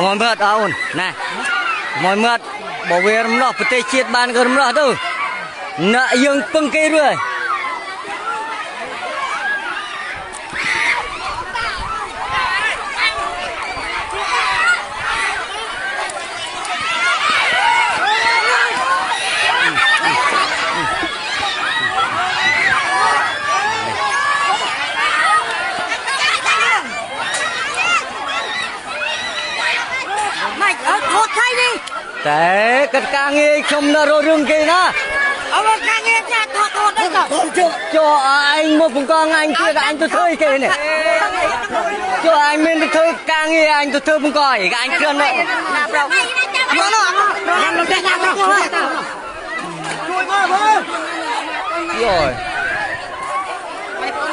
mọi mượt ổn nè mọi mượt bảo vệ nó phải tê chết ban gần nó đâu nợ dương pưng kê rồi thế cái ca nghe không là rồi rừng kia đó ca nghe cha thọt đấy cho anh một cùng con anh kia anh tôi thuê kia này cho anh mình tôi thuê ca nghe anh tôi thuê một coi cái anh kia này rồi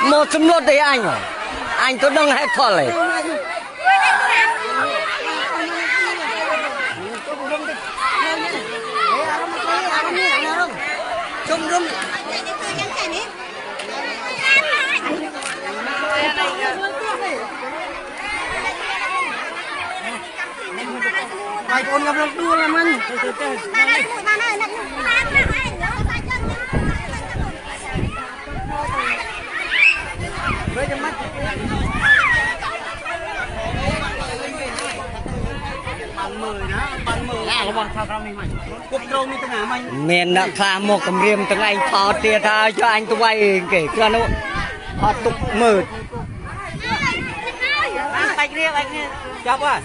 một xâm lột đấy anh tôi đang hết thọ này Rung rung. Mày con gặp được đua làm ăn. Với cái mắt. miền đã pha một cầm riêng từng anh thọ tiền tha cho anh tôi vay kể cho nó họ tục mượt Anh riêng chọc à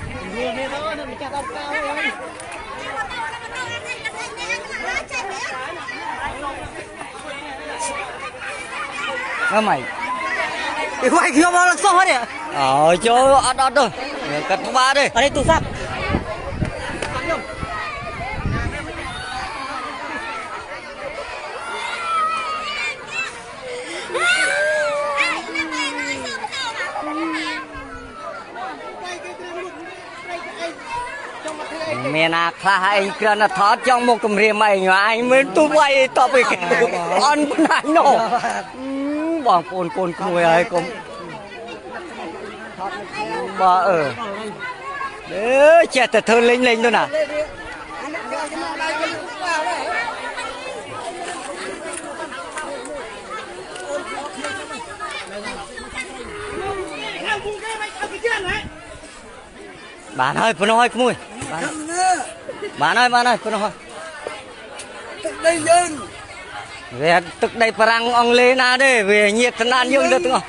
đó mày cái quay kia bao là sao hết đấy ở chỗ ăn thôi cắt ba đi ở đây tủ sắt miền nào khai anh kia nó thoát trong một cầm riêng mày mà anh mới tôi vay tao bị ăn bên này nổ bọn cồn người ấy cũng bà đấy trẻ thật thơ lên thôi nè bạn ơi phụ nói mui bạn ơi phụ nói đây dân về tức đây perang ông lê na đây về nhiệt thân an dương được không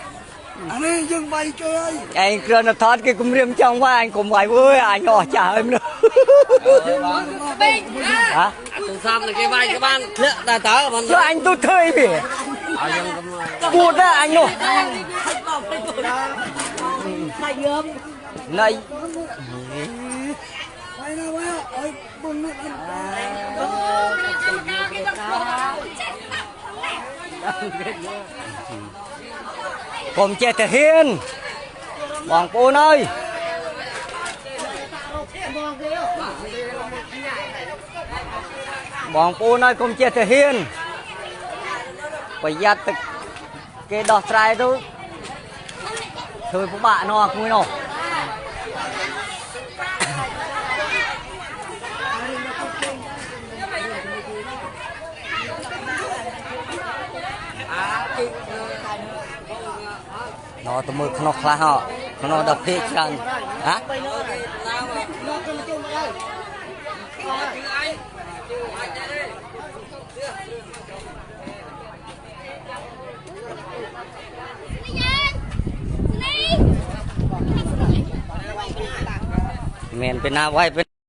anh ấy dân bay chơi anh kia nó thoát cái cung riêng trong vai anh cũng phải vui anh họ trả em nữa hả tôi xong là cái vai cái ban là tớ cho anh tôi thuê bỉ buồn đó anh luôn này cùng chơi thể hiện bọn cô ơi bọn cô ơi cùng chơi thể hiện bây giờ cái đọt trai đó thôi các bạn nó cũng nó nó tụi mực nó khá họ nó đập hết chân hả men bên nào quay bên